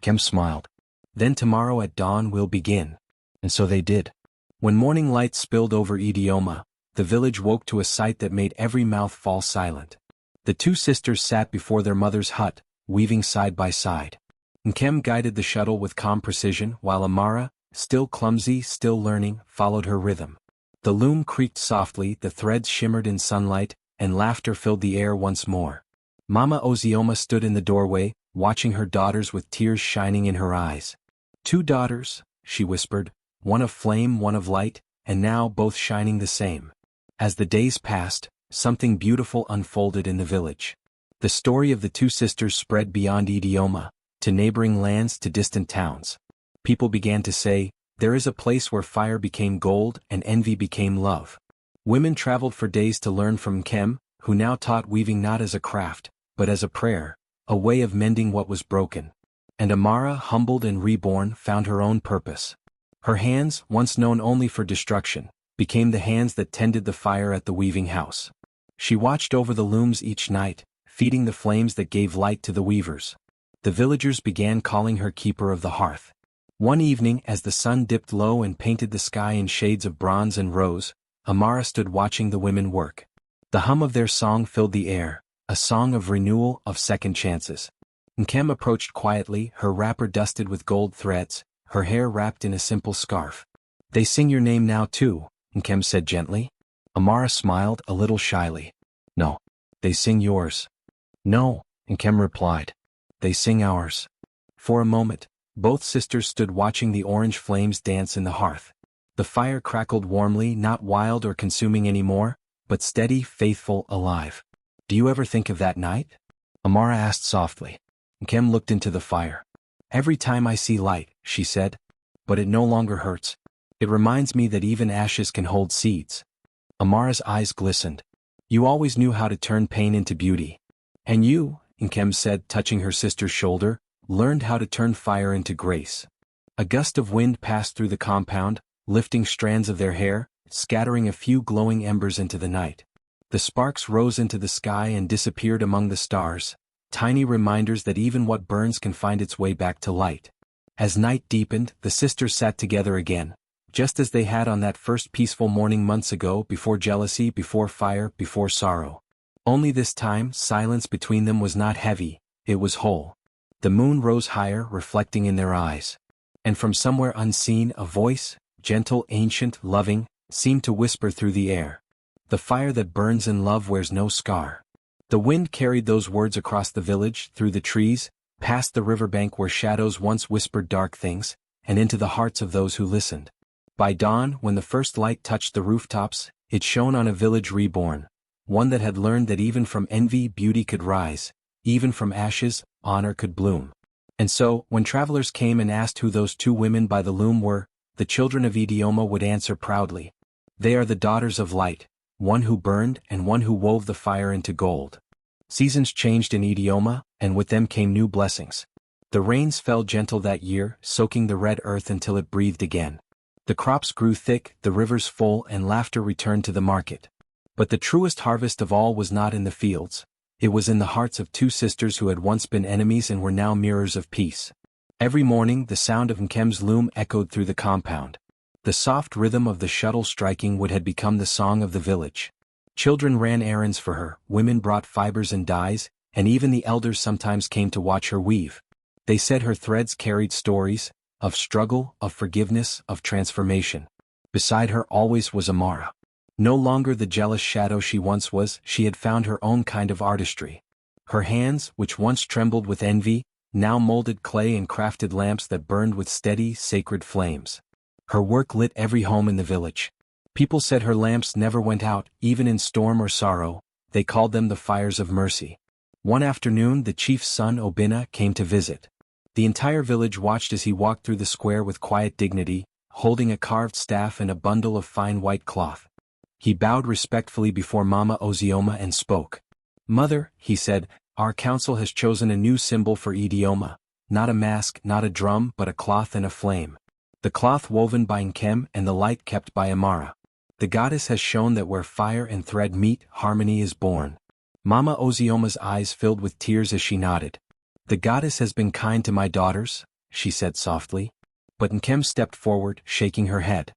Nkem smiled. Then tomorrow at dawn we'll begin. And so they did. When morning light spilled over Idioma, the village woke to a sight that made every mouth fall silent. The two sisters sat before their mother's hut, weaving side by side. Nkem guided the shuttle with calm precision while Amara, still clumsy, still learning, followed her rhythm. The loom creaked softly, the threads shimmered in sunlight, and laughter filled the air once more. Mama Ozioma stood in the doorway, watching her daughters with tears shining in her eyes. Two daughters, she whispered, one of flame, one of light, and now both shining the same. As the days passed, something beautiful unfolded in the village. The story of the two sisters spread beyond Idioma, to neighboring lands, to distant towns. People began to say, there is a place where fire became gold and envy became love. Women traveled for days to learn from Nkem, who now taught weaving not as a craft, but as a prayer, a way of mending what was broken. And Amara, humbled and reborn, found her own purpose. Her hands, once known only for destruction, became the hands that tended the fire at the weaving house. She watched over the looms each night, feeding the flames that gave light to the weavers. The villagers began calling her keeper of the hearth. One evening, as the sun dipped low and painted the sky in shades of bronze and rose, Amara stood watching the women work. The hum of their song filled the air, a song of renewal, of second chances. Nkem approached quietly, her wrapper dusted with gold threads, her hair wrapped in a simple scarf. They sing your name now too, Nkem said gently. Amara smiled, a little shyly. No. They sing yours. No, Nkem replied. They sing ours. For a moment, both sisters stood watching the orange flames dance in the hearth. The fire crackled warmly, not wild or consuming anymore, but steady, faithful, alive. Do you ever think of that night? Amara asked softly. Nkem looked into the fire. Every time I see light, she said. But it no longer hurts. It reminds me that even ashes can hold seeds. Amara's eyes glistened. You always knew how to turn pain into beauty. And you, Nkem said, touching her sister's shoulder, learned how to turn fire into grace. A gust of wind passed through the compound, lifting strands of their hair, scattering a few glowing embers into the night. The sparks rose into the sky and disappeared among the stars, tiny reminders that even what burns can find its way back to light. As night deepened, the sisters sat together again, just as they had on that first peaceful morning months ago, before jealousy, before fire, before sorrow. Only this time, silence between them was not heavy, it was whole. The moon rose higher, reflecting in their eyes. And from somewhere unseen, a voice, gentle, ancient, loving, seemed to whisper through the air. The fire that burns in love wears no scar. The wind carried those words across the village, through the trees, past the riverbank where shadows once whispered dark things, and into the hearts of those who listened. By dawn, when the first light touched the rooftops, it shone on a village reborn, one that had learned that even from envy beauty could rise, even from ashes, honor could bloom. And so, when travelers came and asked who those two women by the loom were, the children of Idioma would answer proudly. They are the daughters of light, one who burned and one who wove the fire into gold. Seasons changed in Idioma, and with them came new blessings. The rains fell gentle that year, soaking the red earth until it breathed again. The crops grew thick, the rivers full, and laughter returned to the market. But the truest harvest of all was not in the fields. It was in the hearts of two sisters who had once been enemies and were now mirrors of peace. Every morning, the sound of Nkem's loom echoed through the compound. The soft rhythm of the shuttle striking wood had become the song of the village. Children ran errands for her, women brought fibers and dyes, and even the elders sometimes came to watch her weave. They said her threads carried stories, of struggle, of forgiveness, of transformation. Beside her always was Amara. No longer the jealous shadow she once was, she had found her own kind of artistry. Her hands, which once trembled with envy, now molded clay and crafted lamps that burned with steady, sacred flames. Her work lit every home in the village. People said her lamps never went out, even in storm or sorrow. They called them the fires of mercy. One afternoon, the chief's son Obina came to visit. The entire village watched as he walked through the square with quiet dignity, holding a carved staff and a bundle of fine white cloth. He bowed respectfully before Mama Ozioma and spoke. "Mother," he said, "our council has chosen a new symbol for Idioma. Not a mask, not a drum, but a cloth and a flame. the cloth woven by Nkem and the light kept by Amara. The goddess has shown that where fire and thread meet, harmony is born. Mama Ozioma's eyes filled with tears as she nodded. The goddess has been kind to my daughters, she said softly. But Nkem stepped forward, shaking her head.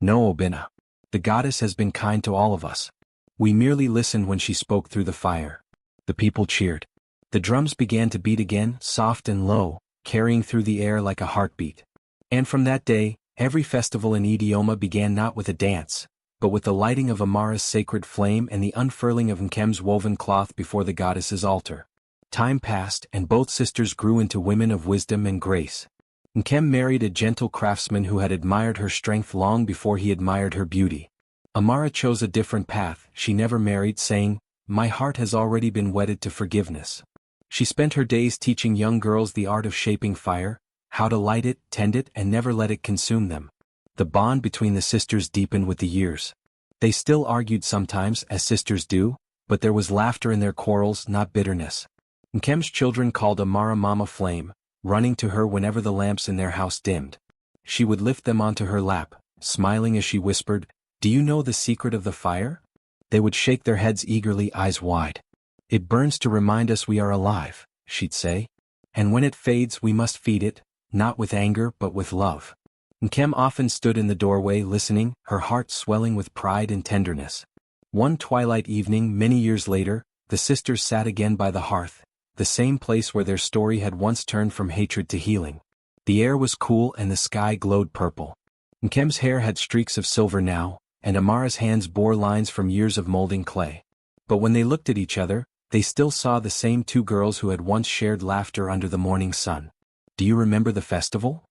No, Obina. The goddess has been kind to all of us. We merely listened when she spoke through the fire. The people cheered. The drums began to beat again, soft and low, carrying through the air like a heartbeat. And from that day, every festival in Idioma began not with a dance, but with the lighting of Amara's sacred flame and the unfurling of Nkem's woven cloth before the goddess's altar. Time passed, and both sisters grew into women of wisdom and grace. Nkem married a gentle craftsman who had admired her strength long before he admired her beauty. Amara chose a different path. She never married, saying, "My heart has already been wedded to forgiveness." She spent her days teaching young girls the art of shaping fire, how to light it, tend it, and never let it consume them. The bond between the sisters deepened with the years. They still argued sometimes, as sisters do, but there was laughter in their quarrels, not bitterness. Nkem's children called Amara Mama Flame, running to her whenever the lamps in their house dimmed. She would lift them onto her lap, smiling as she whispered, "Do you know the secret of the fire?" They would shake their heads eagerly, eyes wide. "It burns to remind us we are alive," she'd say. "And when it fades we must feed it, not with anger but with love." Nkem often stood in the doorway listening, her heart swelling with pride and tenderness. One twilight evening many years later, the sisters sat again by the hearth, the same place where their story had once turned from hatred to healing. The air was cool and the sky glowed purple. Nkem's hair had streaks of silver now, and Amara's hands bore lines from years of molding clay. But when they looked at each other, they still saw the same two girls who had once shared laughter under the morning sun. "Do you remember the festival?"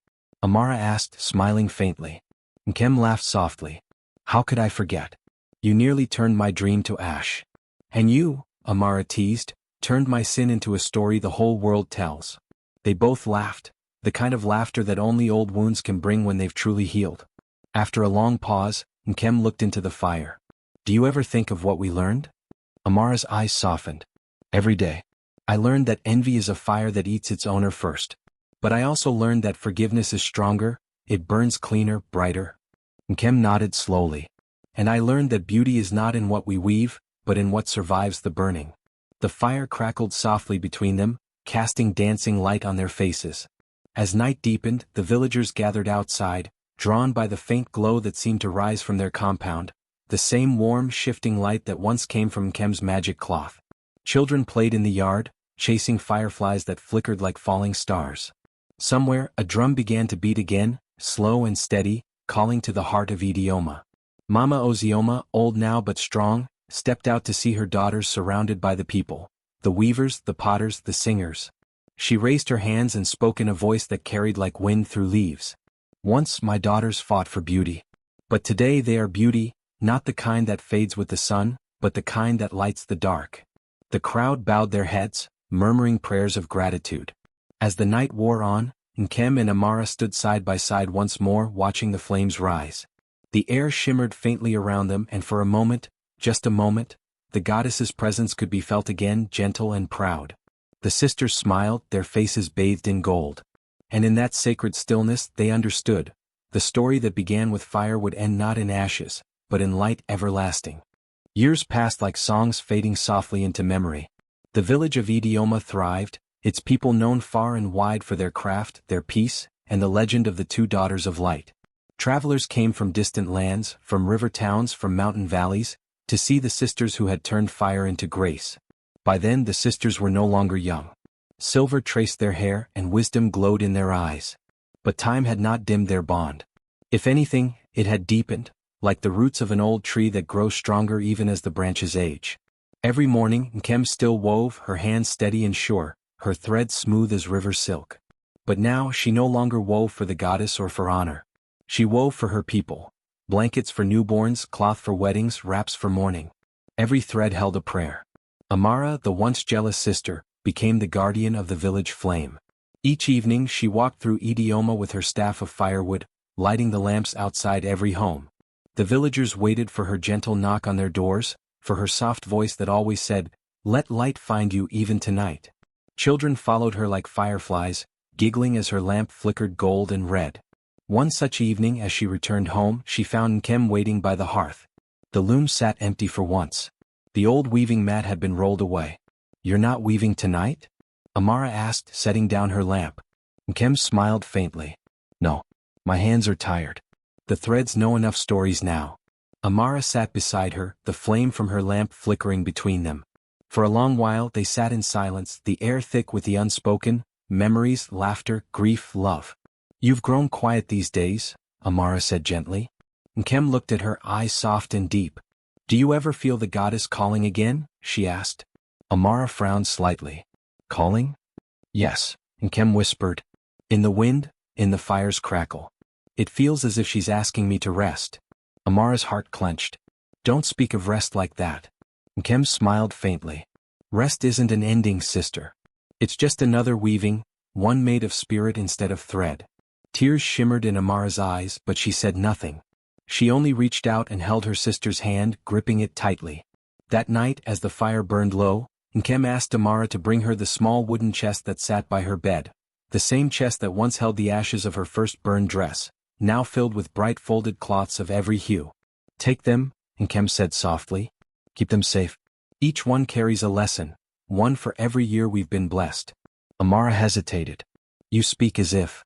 Amara asked, smiling faintly. Nkem laughed softly. "How could I forget? You nearly turned my dream to ash. And you," Amara teased, "turned my sin into a story the whole world tells." They both laughed, the kind of laughter that only old wounds can bring when they've truly healed. After a long pause, Nkem looked into the fire. "Do you ever think of what we learned?" Amara's eyes softened. "Every day. I learned that envy is a fire that eats its owner first. But I also learned that forgiveness is stronger, it burns cleaner, brighter." Nkem nodded slowly. "And I learned that beauty is not in what we weave, but in what survives the burning." The fire crackled softly between them, casting dancing light on their faces. As night deepened, the villagers gathered outside, drawn by the faint glow that seemed to rise from their compound, the same warm, shifting light that once came from Nkem's magic cloth. Children played in the yard, chasing fireflies that flickered like falling stars. Somewhere, a drum began to beat again, slow and steady, calling to the heart of Idioma. Mama Ozioma, old now but strong, stepped out to see her daughters surrounded by the people, the weavers, the potters, the singers. She raised her hands and spoke in a voice that carried like wind through leaves. "Once my daughters fought for beauty. But today they are beauty, not the kind that fades with the sun, but the kind that lights the dark." The crowd bowed their heads, murmuring prayers of gratitude. As the night wore on, Nkem and Amara stood side by side once more, watching the flames rise. The air shimmered faintly around them, and for a moment, just a moment, the goddess's presence could be felt again, gentle and proud. The sisters smiled, their faces bathed in gold. And in that sacred stillness they understood, the story that began with fire would end not in ashes, but in light everlasting. Years passed like songs fading softly into memory. The village of Idioma thrived, its people known far and wide for their craft, their peace, and the legend of the two daughters of light. Travelers came from distant lands, from river towns, from mountain valleys, to see the sisters who had turned fire into grace. By then the sisters were no longer young. Silver traced their hair and wisdom glowed in their eyes. But time had not dimmed their bond. If anything, it had deepened, like the roots of an old tree that grows stronger even as the branches age. Every morning Nkem still wove, her hands steady and sure, her thread smooth as river silk. But now she no longer wove for the goddess or for honor. She wove for her people. Blankets for newborns, cloth for weddings, wraps for mourning. Every thread held a prayer. Amara, the once jealous sister, became the guardian of the village flame. Each evening she walked through Idioma with her staff of firewood, lighting the lamps outside every home. The villagers waited for her gentle knock on their doors, for her soft voice that always said, "Let light find you even tonight." Children followed her like fireflies, giggling as her lamp flickered gold and red. One such evening as she returned home she found Nkem waiting by the hearth. The loom sat empty for once. The old weaving mat had been rolled away. "You're not weaving tonight?" Amara asked, setting down her lamp. Nkem smiled faintly. "No. My hands are tired. The threads know enough stories now." Amara sat beside her, the flame from her lamp flickering between them. For a long while they sat in silence, the air thick with the unspoken, memories, laughter, grief, love. "You've grown quiet these days," Amara said gently. Nkem looked at her, eyes soft and deep. "Do you ever feel the goddess calling again?" she asked. Amara frowned slightly. "Calling?" "Yes," Nkem whispered. "In the wind, in the fire's crackle. It feels as if she's asking me to rest." Amara's heart clenched. "Don't speak of rest like that." Nkem smiled faintly. "Rest isn't an ending, sister. It's just another weaving, one made of spirit instead of thread." Tears shimmered in Amara's eyes, but she said nothing. She only reached out and held her sister's hand, gripping it tightly. That night, as the fire burned low, Nkem asked Amara to bring her the small wooden chest that sat by her bed, the same chest that once held the ashes of her first burned dress, now filled with bright folded cloths of every hue. "Take them," Nkem said softly. "Keep them safe. Each one carries a lesson, one for every year we've been blessed." Amara hesitated. "You speak as if."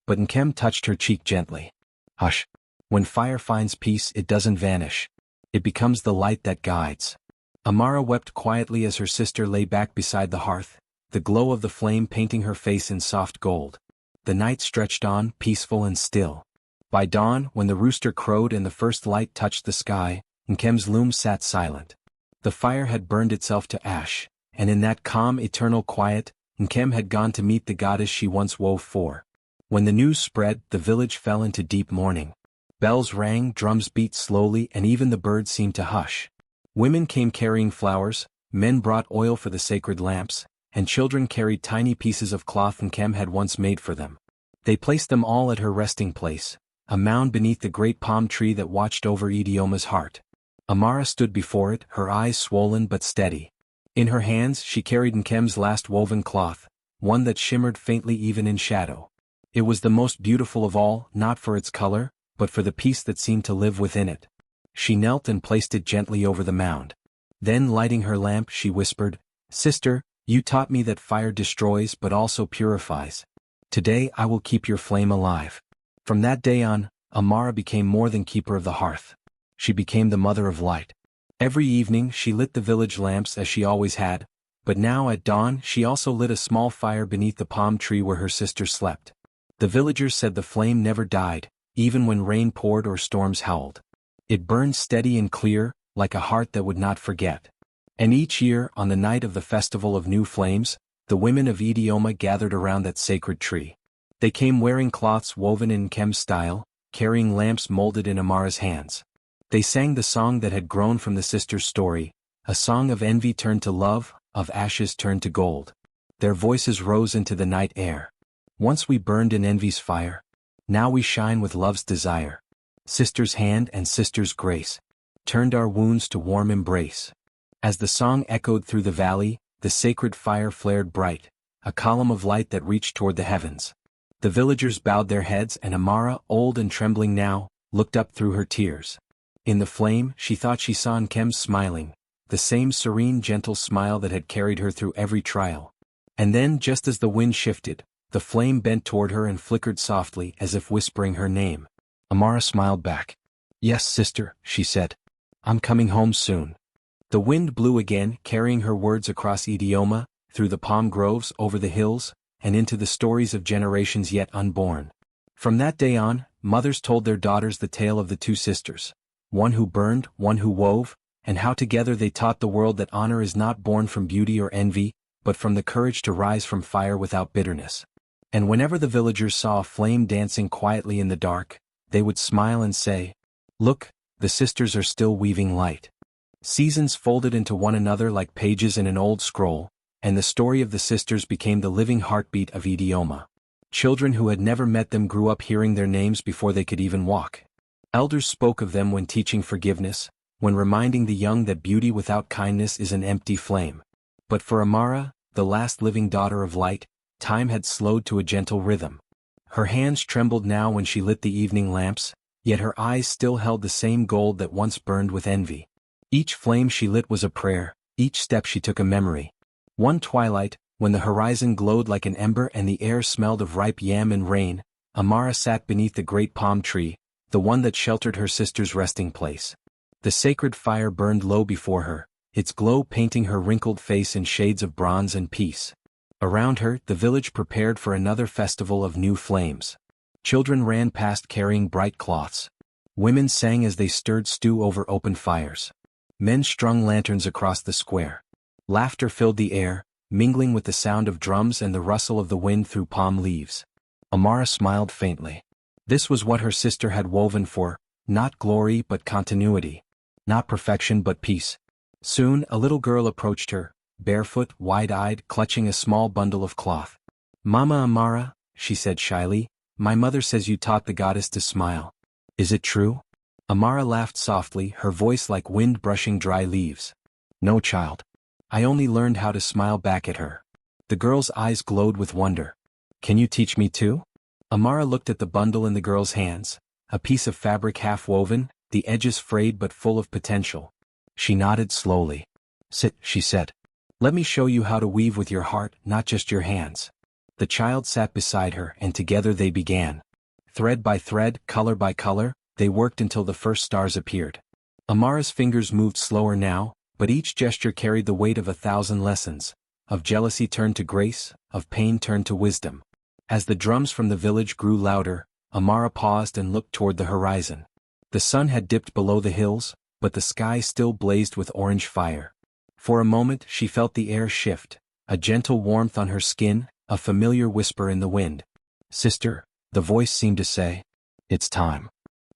But Nkem touched her cheek gently. "Hush. When fire finds peace it doesn't vanish. It becomes the light that guides." Amara wept quietly as her sister lay back beside the hearth, the glow of the flame painting her face in soft gold. The night stretched on, peaceful and still. By dawn, when the rooster crowed and the first light touched the sky, Nkem's loom sat silent. The fire had burned itself to ash, and in that calm, eternal quiet, Nkem had gone to meet the goddess she once wove for. When the news spread, the village fell into deep mourning. Bells rang, drums beat slowly, and even the birds seemed to hush. Women came carrying flowers, men brought oil for the sacred lamps, and children carried tiny pieces of cloth Nkem had once made for them. They placed them all at her resting place, a mound beneath the great palm tree that watched over Idioma's heart. Amara stood before it, her eyes swollen but steady. In her hands she carried Nkem's last woven cloth, one that shimmered faintly even in shadow. It was the most beautiful of all, not for its color, but for the peace that seemed to live within it. She knelt and placed it gently over the mound. Then lighting her lamp she whispered, "Sister, you taught me that fire destroys but also purifies. Today I will keep your flame alive." From that day on, Amara became more than keeper of the hearth. She became the mother of light. Every evening she lit the village lamps as she always had, but now at dawn she also lit a small fire beneath the palm tree where her sister slept. The villagers said the flame never died, even when rain poured or storms howled. It burned steady and clear, like a heart that would not forget. And each year, on the night of the Festival of New Flames, the women of Idioma gathered around that sacred tree. They came wearing cloths woven in Nkem's style, carrying lamps molded in Amara's hands. They sang the song that had grown from the sisters' story, a song of envy turned to love, of ashes turned to gold. Their voices rose into the night air. "Once we burned in envy's fire. Now we shine with love's desire. Sister's hand and sister's grace turned our wounds to warm embrace." As the song echoed through the valley, the sacred fire flared bright, a column of light that reached toward the heavens. The villagers bowed their heads and Amara, old and trembling now, looked up through her tears. In the flame, she thought she saw Nkem smiling, the same serene gentle smile that had carried her through every trial. And then, just as the wind shifted, the flame bent toward her and flickered softly as if whispering her name. Amara smiled back. "Yes, sister," she said. "I'm coming home soon." The wind blew again, carrying her words across Idioma, through the palm groves, over the hills, and into the stories of generations yet unborn. From that day on, mothers told their daughters the tale of the two sisters, one who burned, one who wove, and how together they taught the world that honor is not born from beauty or envy, but from the courage to rise from fire without bitterness. And whenever the villagers saw a flame dancing quietly in the dark, they would smile and say, "Look, the sisters are still weaving light." Seasons folded into one another like pages in an old scroll, and the story of the sisters became the living heartbeat of Idioma. Children who had never met them grew up hearing their names before they could even walk. Elders spoke of them when teaching forgiveness, when reminding the young that beauty without kindness is an empty flame. But for Amara, the last living daughter of light, time had slowed to a gentle rhythm. Her hands trembled now when she lit the evening lamps, yet her eyes still held the same gold that once burned with envy. Each flame she lit was a prayer, each step she took a memory. One twilight, when the horizon glowed like an ember and the air smelled of ripe yam and rain, Amara sat beneath the great palm tree, the one that sheltered her sister's resting place. The sacred fire burned low before her, its glow painting her wrinkled face in shades of bronze and peace. Around her, the village prepared for another festival of new flames. Children ran past carrying bright cloths. Women sang as they stirred stew over open fires. Men strung lanterns across the square. Laughter filled the air, mingling with the sound of drums and the rustle of the wind through palm leaves. Amara smiled faintly. This was what her sister had woven for, not glory but continuity. Not perfection but peace. Soon, a little girl approached her, barefoot, wide-eyed, clutching a small bundle of cloth. "Mama Amara," she said shyly, "my mother says you taught the goddess to smile. Is it true?" Amara laughed softly, her voice like wind brushing dry leaves. "No, child. I only learned how to smile back at her." The girl's eyes glowed with wonder. "Can you teach me too?" Amara looked at the bundle in the girl's hands, a piece of fabric half-woven, the edges frayed but full of potential. She nodded slowly. "Sit," she said. "Let me show you how to weave with your heart, not just your hands." The child sat beside her and together they began. Thread by thread, color by color, they worked until the first stars appeared. Amara's fingers moved slower now, but each gesture carried the weight of 1,000 lessons, of jealousy turned to grace, of pain turned to wisdom. As the drums from the village grew louder, Amara paused and looked toward the horizon. The sun had dipped below the hills, but the sky still blazed with orange fire. For a moment she felt the air shift, a gentle warmth on her skin, a familiar whisper in the wind. "Sister," the voice seemed to say, "it's time."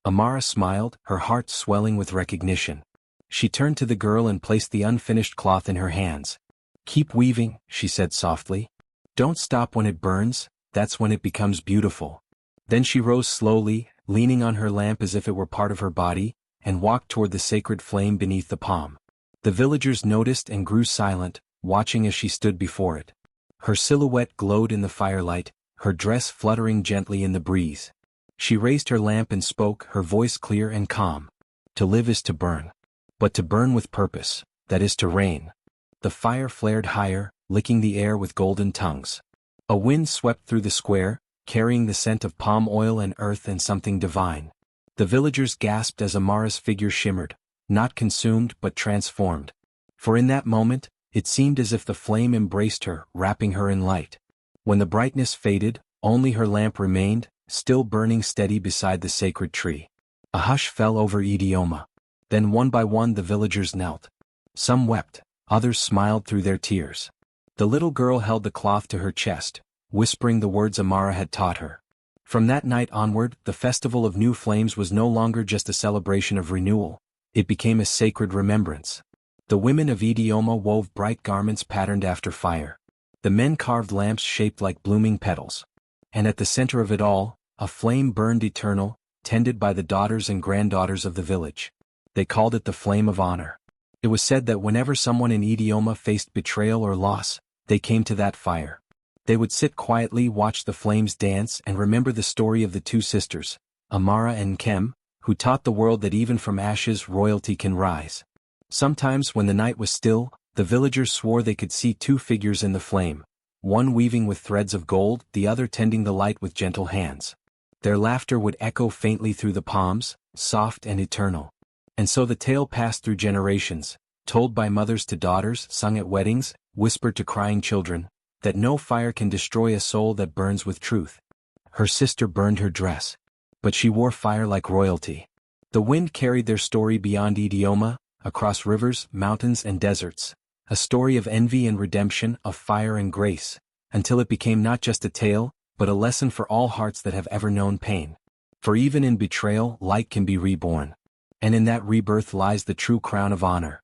Amara smiled, her heart swelling with recognition. She turned to the girl and placed the unfinished cloth in her hands. "Keep weaving," she said softly. "Don't stop when it burns, that's when it becomes beautiful." Then she rose slowly, leaning on her lamp as if it were part of her body, and walked toward the sacred flame beneath the palm. The villagers noticed and grew silent, watching as she stood before it. Her silhouette glowed in the firelight, her dress fluttering gently in the breeze. She raised her lamp and spoke, her voice clear and calm. "To live is to burn. But to burn with purpose, that is to reign." The fire flared higher, licking the air with golden tongues. A wind swept through the square, carrying the scent of palm oil and earth and something divine. The villagers gasped as Amara's figure shimmered, not consumed but transformed. For in that moment, it seemed as if the flame embraced her, wrapping her in light. When the brightness faded, only her lamp remained, still burning steady beside the sacred tree. A hush fell over Idioma. Then one by one the villagers knelt. Some wept, others smiled through their tears. The little girl held the cloth to her chest, whispering the words Amara had taught her. From that night onward, the festival of new flames was no longer just a celebration of renewal, it became a sacred remembrance. The women of Idioma wove bright garments patterned after fire. The men carved lamps shaped like blooming petals. And at the center of it all, a flame burned eternal, tended by the daughters and granddaughters of the village. They called it the Flame of Honor. It was said that whenever someone in Idioma faced betrayal or loss, they came to that fire. They would sit quietly, watch the flames dance, and remember the story of the two sisters, Amara and Nkem, who taught the world that even from ashes royalty can rise. Sometimes when the night was still, the villagers swore they could see two figures in the flame, one weaving with threads of gold, the other tending the light with gentle hands. Their laughter would echo faintly through the palms, soft and eternal. And so the tale passed through generations, told by mothers to daughters, sung at weddings, whispered to crying children, that no fire can destroy a soul that burns with truth. Her sister burned her dress, but she wore fire like royalty. The wind carried their story beyond Idioma, across rivers, mountains and deserts, a story of envy and redemption, of fire and grace, until it became not just a tale, but a lesson for all hearts that have ever known pain. For even in betrayal, light can be reborn. And in that rebirth lies the true crown of honor.